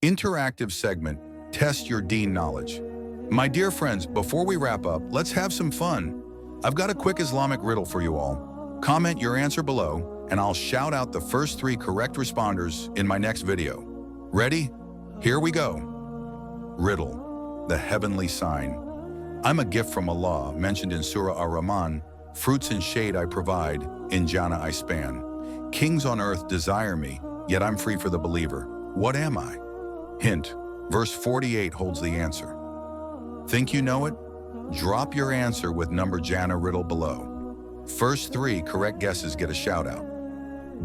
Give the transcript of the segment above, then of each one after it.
Interactive segment, test your Deen knowledge. My dear friends, before we wrap up, let's have some fun. I've got a quick Islamic riddle for you all. Comment your answer below, and I'll shout out the first 3 correct responders in my next video. Ready? Here we go. Riddle, the heavenly sign. I'm a gift from Allah, mentioned in Surah Ar-Rahman. Fruits and shade I provide, in Jannah I span. Kings on earth desire me, yet I'm free for the believer. What am I? Hint, verse 48 holds the answer. Think you know it? Drop your answer with number Jannah riddle below. First 3 correct guesses get a shout out.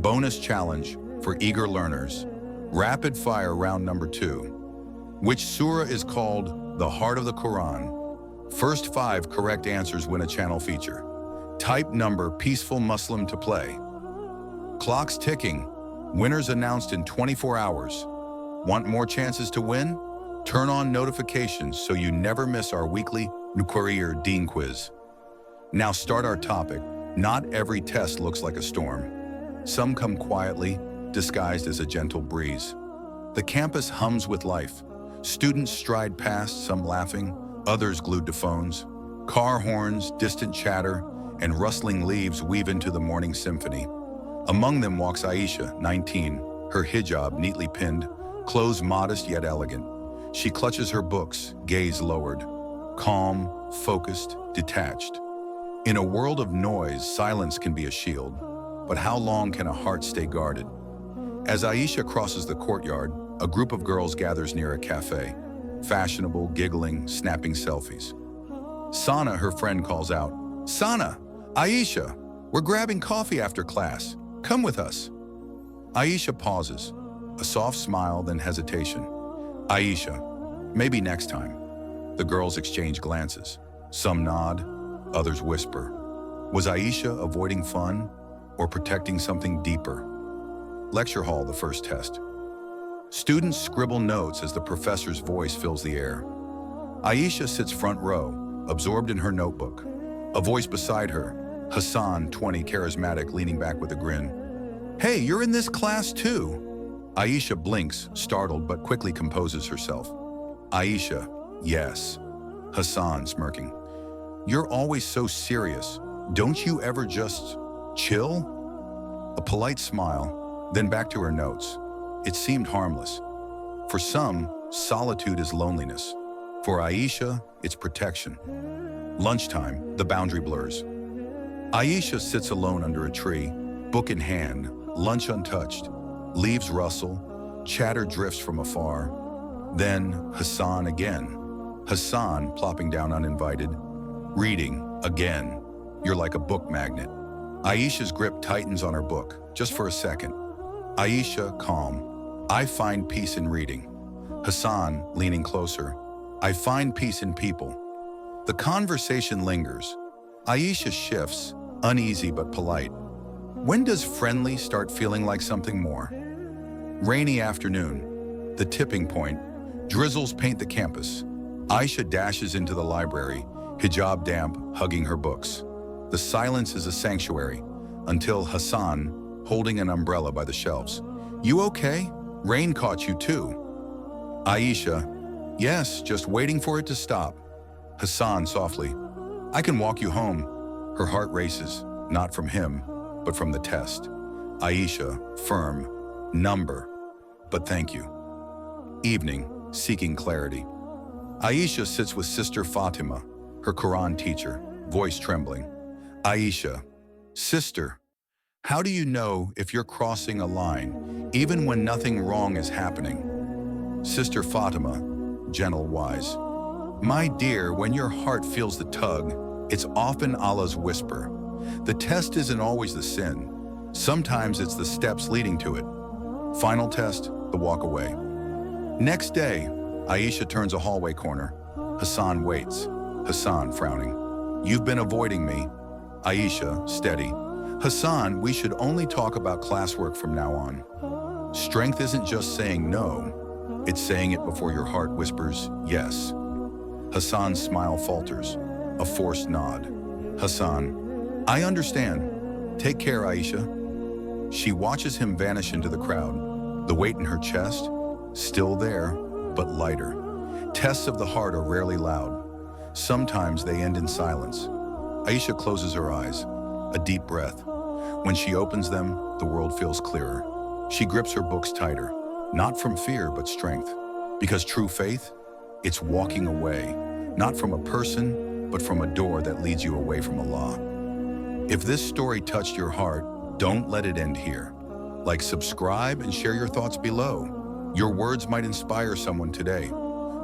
Bonus challenge for eager learners. Rapid fire round number 2. Which surah is called the heart of the Quran? First 5 correct answers win a channel feature. Type number peaceful Muslim to play. Clock's ticking. Winners announced in 24 hours. Want more chances to win? Turn on notifications so you never miss our weekly Nuquarier Deen quiz. Now start our topic. Not every test looks like a storm. Some come quietly, disguised as a gentle breeze. The campus hums with life. Students stride past, some laughing, others glued to phones. Car horns, distant chatter, and rustling leaves weave into the morning symphony. Among them walks Aysha, 19, her hijab neatly pinned, clothes modest yet elegant. She clutches her books, gaze lowered, calm, focused, detached. In a world of noise, silence can be a shield, but how long can a heart stay guarded? As Aysha crosses the courtyard, a group of girls gathers near a cafe, fashionable, giggling, snapping selfies. Sana, her friend, calls out, "Sana, Aysha, we're grabbing coffee after class. Come with us." Aysha pauses, a soft smile, then hesitation. "Aysha, maybe next time." The girls exchange glances. Some nod, others whisper. Was Aysha avoiding fun or protecting something deeper? Lecture hall, the first test. Students scribble notes as the professor's voice fills the air. Aysha sits front row, absorbed in her notebook. A voice beside her, Hassan, 20, charismatic, leaning back with a grin. "Hey, you're in this class too." Aysha blinks, startled, but quickly composes herself. "Aysha, yes." Hassan, smirking. "You're always so serious. Don't you ever just chill?" A polite smile, then back to her notes. It seemed harmless. For some, solitude is loneliness. For Aysha, it's protection. Lunchtime, the boundary blurs. Aysha sits alone under a tree, book in hand, lunch untouched. Leaves rustle, chatter drifts from afar. Then Hassan again. Hassan plopping down uninvited. Reading again. You're like a book magnet. Aisha's grip tightens on her book, just for a second. Aysha, calm. "I find peace in reading." Hassan, leaning closer. "I find peace in people." The conversation lingers. Aysha shifts, uneasy but polite. When does friendly start feeling like something more? Rainy afternoon. The tipping point. Drizzles paint the campus. Aysha dashes into the library, hijab damp, hugging her books. The silence is a sanctuary, until Hassan, holding an umbrella by the shelves. "You okay? Rain caught you too." Aysha, "Yes, just waiting for it to stop." Hassan, softly, "I can walk you home." Her heart races, not from him, but from the test. Aysha, firm, "Number, but thank you." Evening, seeking clarity. Aysha sits with Sister Fatima, her Quran teacher, voice trembling. Aysha, "Sister, how do you know if you're crossing a line, even when nothing wrong is happening?" Sister Fatima, gentle, wise. "My dear, when your heart feels the tug, it's often Allah's whisper. The test isn't always the sin. Sometimes it's the steps leading to it." Final test, the walk away. Next day, Aysha turns a hallway corner. Hassan waits. Hassan, frowning. "You've been avoiding me." Aysha, steady. "Hassan, we should only talk about classwork from now on." Strength isn't just saying no, it's saying it before your heart whispers yes. Hassan's smile falters, a forced nod. Hassan, "I understand. Take care, Aysha." She watches him vanish into the crowd, the weight in her chest, Still there, but lighter. Tests of the heart are rarely loud. Sometimes they end in silence. Aysha closes her eyes, a deep breath. When she opens them, the world feels clearer. She grips her books tighter, not from fear, but strength. Because true faith, it's walking away, not from a person, but from a door that leads you away from Allah. If this story touched your heart, don't let it end here. Like, subscribe, and share your thoughts below. Your words might inspire someone today.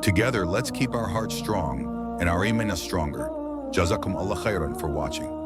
Together, let's keep our hearts strong and our iman stronger. Jazakum Allah khairan for watching.